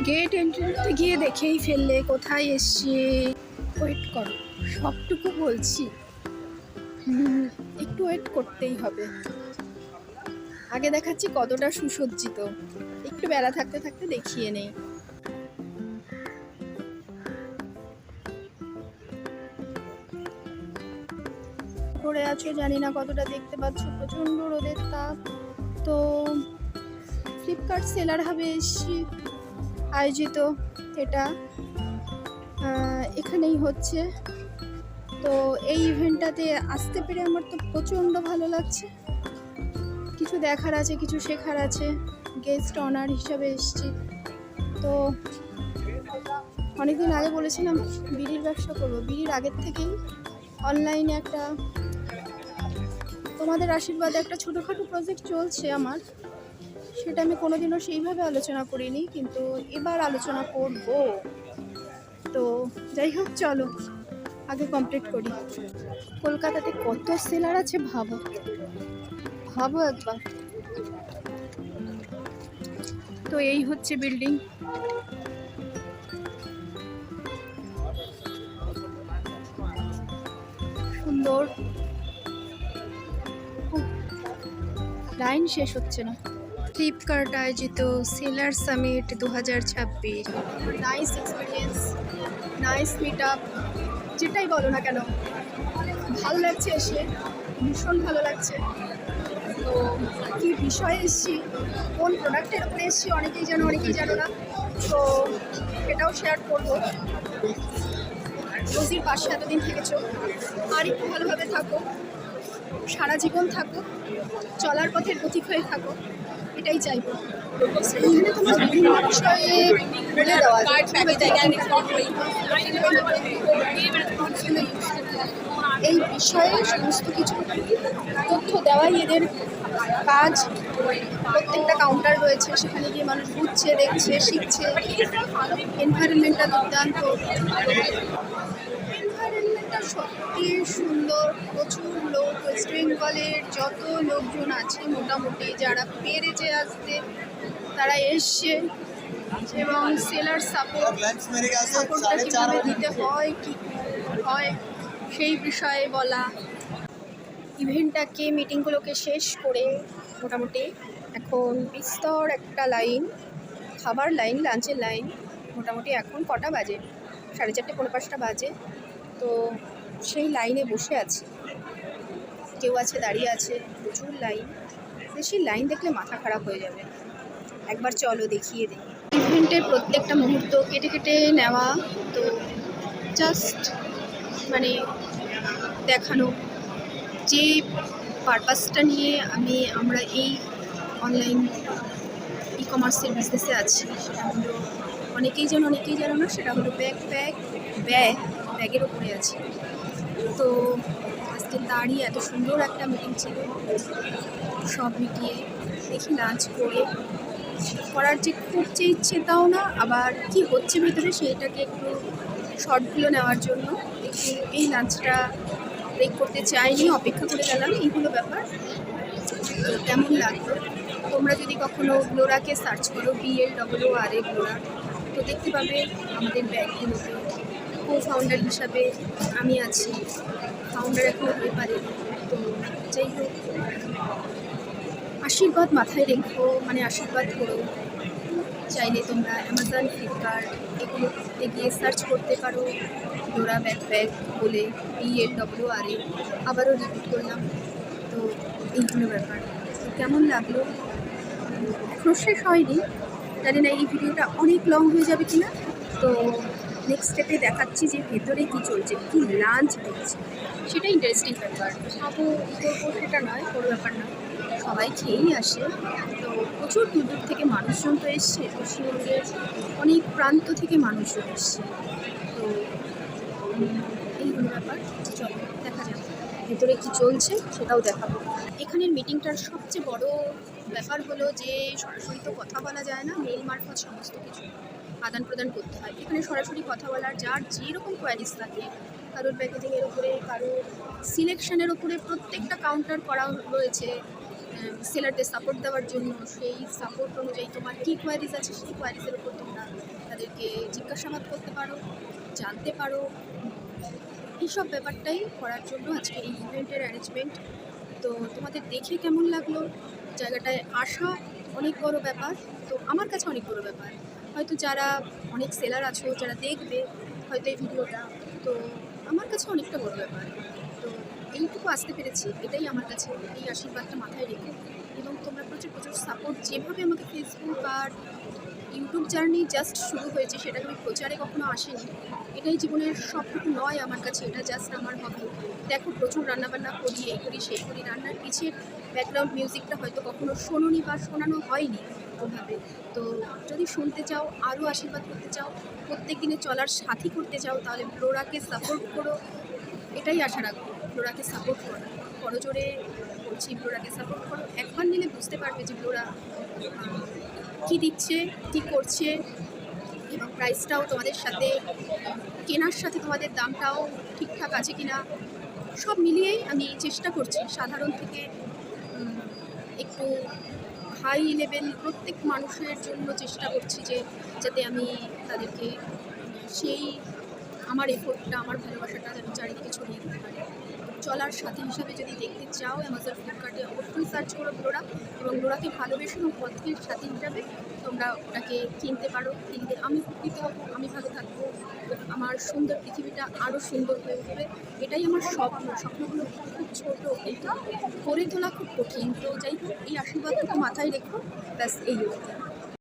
Gate এন্ট্রিতে গিয়ে দেখেই ফেললে কোথায় এসছি। ওয়েট করো, সবটুকু বলছি, একটু ওয়েট করতেই হবে। আগে দেখাচ্ছি কতটা সুসজ্জিত, একটু বেলা থাকতে থাকতে দেখিয়ে নেই। পড়ে আছো জানি না কতটা দেখতে পাচ্ছ, প্রচন্ড রোদের তাপ। তো ফ্লিপকার্ট সেলার হাবে এসছি, আয়োজিত এটা এখানেই হচ্ছে। তো এই ইভেন্টটাতে আসতে পেরে আমার তো প্রচণ্ড ভালো লাগছে। কিছু দেখার আছে, কিছু শেখার আছে। গেস্ট অনার হিসাবে এসছি। তো অনেকদিন আগে বলেছিলাম বিড়ির ব্যবসা করবো, বিড়ির আগের থেকেই অনলাইনে একটা তোমাদের আশীর্বাদে একটা ছোটোখাটো প্রজেক্ট চলছে আমার। সেটা আমি কোনোদিনও সেইভাবে আলোচনা করিনি, কিন্তু এবার আলোচনা করব। তো যাই হোক, চলো আগে কমপ্লিট করি। কলকাতাতে কত সেলার আছে ভাবো, ভাবো একবার। তো এই হচ্ছে বিল্ডিং। সুন্দর, লাইন শেষ হচ্ছে না। ফ্লিপকার্ট আয়োজিত seller summit 2026। Nice experience, nice meet up, যেটাই বলো না কেন ভালো লাগছে এসে, ভীষণ ভালো লাগছে। তো কী বিষয়ে এসেছি, কোন প্রোডাক্টের উপরে এসেছি অনেকেই জানো, অনেকেই জানো না। তো এটাও শেয়ার করবো। রোজির পাশে এতদিন থেকেছো, আর একটু ভালোভাবে থাকো, সারা জীবন থাকো, চলার পথের পথিক হয়ে থাকো, এটাই চাইবো। এখানে তোমার বিভিন্ন বিষয়ে বলে দেওয়া এই বিষয়ে সমস্ত কিছু তথ্য দেওয়াই এদের কাজ। প্রত্যেকটা কাউন্টার রয়েছে, সেখানে গিয়ে মানুষ বুঝছে, দেখছে, শিখছে। এনভায়রনমেন্টটা দুর্দান্ত, এনভায়রনমেন্টটা সত্যি সুন্দর। প্রচুর লোক, ওয়েস্ট বেঙ্গলের যত লোকজন আছে মোটামুটি যারা পেরেছে আসতে তারা এসছে, এবং সেলার সাপোর্টটা কীভাবে দিতে হয়, কী হয় সেই বিষয়ে বলা। ইভেন্টটাকে, মিটিংগুলোকে শেষ করে মোটামুটি এখন বিস্তর একটা লাইন, খাবার লাইন, লাঞ্চের লাইন। মোটামুটি এখন কটা বাজে, 4:30 পৌনে 5টা বাজে। তো সেই লাইনে বসে আছি, কেউ আছে দাঁড়িয়ে আছে, প্রচুর লাইন। সেই লাইন দেখলে মাথা খারাপ হয়ে যাবে। একবার চলো দেখিয়ে দিই। ইভেন্টের প্রত্যেকটা মুহূর্ত কেটে কেটে নেওয়া, তো জাস্ট মানে দেখানো যে পারপাসটা নিয়ে আমরা এই অনলাইন ই কমার্সের বিজনেসে আছি, সেটা হলো অনেকেই জানো না, সেটা হলো ব্যাগের ওপরে আছে। তো আজকে দাঁড়িয়ে এত সুন্দর একটা মিটিং ছিল, সব মিটিয়ে দেখি লাঞ্চ করার যে খুব যে ইচ্ছে তাও না, আবার কি হচ্ছে ভেতরে সেইটাকে একটু শর্টগুলো নেওয়ার জন্য একটু এই লাঞ্চটা ব্রেক করতে চাইনি, অপেক্ষা করে গেলাম। এইগুলো ব্যাপার। তো কেমন লাগলো, তোমরা যদি কখনো গ্লোরাকে সার্চ করো, BLOORA গ্লোরা, তো দেখতে পাবে আমাদের ব্যাগগুলোতে কো ফাউন্ডার হিসাবে আমি আছি। ফাউন্ডার এখনও হতে পারে। তো যাই হোক, আশীর্বাদ মাথায় রেখো, মানে আশীর্বাদ করো। চাইলে তোমরা অ্যামাজন, ফ্লিপকার্ট এগুলোতে গিয়ে সার্চ করতে পারো গ্লোরা ব্যাগ বলে, BLOORA। আবারও রিপিট করলাম। তো এইগুলো ব্যাপার। তো কেমন লাগলো এখনও শেষ হয়নি, জানি না এই ভিডিওটা অনেক লং হয়ে যাবে কিনা। তো নেক্সট স্টেপে দেখাচ্ছি যে ভেতরে কী চলছে, কী লাঞ্চ দিচ্ছে, সেটা ইন্টারেস্টিং ব্যাপার। খাবো করবো সেটা নয়, কোনো ব্যাপার নয়, সবাই খেয়েই আসে। তো প্রচুর দূর দূর থেকে মানুষজন তো এসছে, পশ্চিমবঙ্গের অনেক প্রান্ত থেকে মানুষজন এসছে। তো এইগুলো ব্যাপার। চলো দেখা যাক ভেতরে কী চলছে, সেটাও দেখাবো। এখানের মিটিংটার সবচেয়ে বড় ব্যাপার হলো যে সরাসরি তো কথা বলা যায় না, মেল মারফত সমস্ত কিছু আদান প্রদান করতে হয়। এখানে সরাসরি কথা বলার যার যেরকম কোয়ারিজ থাকে, কারোর প্যাকেজিংয়ের ওপরে, কারোর সিলেকশনের ওপরে, প্রত্যেকটা কাউন্টার করা রয়েছে সেলারদের সাপোর্ট দেওয়ার জন্য। সেই সাপোর্ট অনুযায়ী তোমার কী কোয়ারিজ আছে, সেই কোয়ারিজের ওপর তোমরা তাদেরকে জিজ্ঞাসাবাদ করতে পারো, জানতে পারো। এইসব ব্যাপারটাই করার জন্য আজকে এই ইভেন্টের অ্যারেঞ্জমেন্ট। তো তোমাদের দেখে কেমন লাগলো? জায়গাটায় আসা অনেক বড় ব্যাপার, তো আমার কাছে অনেক বড় ব্যাপার। হয়তো যারা অনেক সেলার আছো, যারা দেখবে হয়তো এই ভিডিওটা, তো আমার কাছে অনেকটা বড় ব্যাপার। তো এইটুকু আসতে পেরেছি, এটাই আমার কাছে, এই আশীর্বাদটা মাথায় রেখে। এবং তোমরা প্রচুর প্রচুর সাপোর্ট, যেভাবে আমাকে ফেসবুক আর ইউটিউব জার্নি জাস্ট শুরু হয়েছে, সেটাকে আমি প্রচারে কখনো আসেনি। এটাই জীবনের সবটুকু নয় আমার কাছে, এটা জাস্ট আমার হবি। দেখো, প্রচুর রান্নাবান্না করি, এই করি সেই করি, রান্নার পিছের ব্যাকগ্রাউন্ড মিউজিকটা হয়তো কখনো শোনোনি বা শোনানো হয়নি ওভাবে। তো যদি শুনতে চাও, আরও আশীর্বাদ করতে চাও, প্রত্যেক দিনে চলার সাথী করতে চাও, তাহলে ফ্লোরাকে সাপোর্ট করো, এটাই আশা রাখবো। ফ্লোরাকে সাপোর্ট করো, করজোরে বলছি, ফ্লোরাকে সাপোর্ট করো। একবার নিলে বুঝতে পারবে যে ফ্লোরা কী দিচ্ছে, কী করছে, এবং প্রাইসটাও তোমাদের সাথে, কেনার সাথে তোমাদের দামটাও ঠিকঠাক আছে কিনা, সব মিলিয়েই আমি চেষ্টা করছি সাধারণ থেকে একটু হাই লেভেল প্রত্যেক মানুষের জন্য চেষ্টা করছি, যে যাতে আমি তাদেরকে সেই আমার এফোর্টটা, আমার ভালোবাসাটা যেন চারিদিকে ছড়িয়ে দিতে পারি। চলার সাথী হিসাবে যদি দেখতে চাও, অ্যামাজন ফ্লিপকার্টে অবশ্যই সার্চ করো ফ্লোরা, এবং ফ্লোরাকে ভালোবেসো এবং পথের সাথী হিসাবে তোমরা ওটাকে কিনতে পারো। কিনতে আমি উপকৃত হব, আমি ভালো থাকবো, আমার সুন্দর পৃথিবীটা আরও সুন্দর হয়ে উঠবে। এটাই আমার স্বপ্ন। স্বপ্নগুলো খুব ছোট, কিন্তু করে তোলা খুব কঠিন। তো যাই হোক, এই আশীর্বাদটুকু মাথায় রেখো, ব্যাস এই।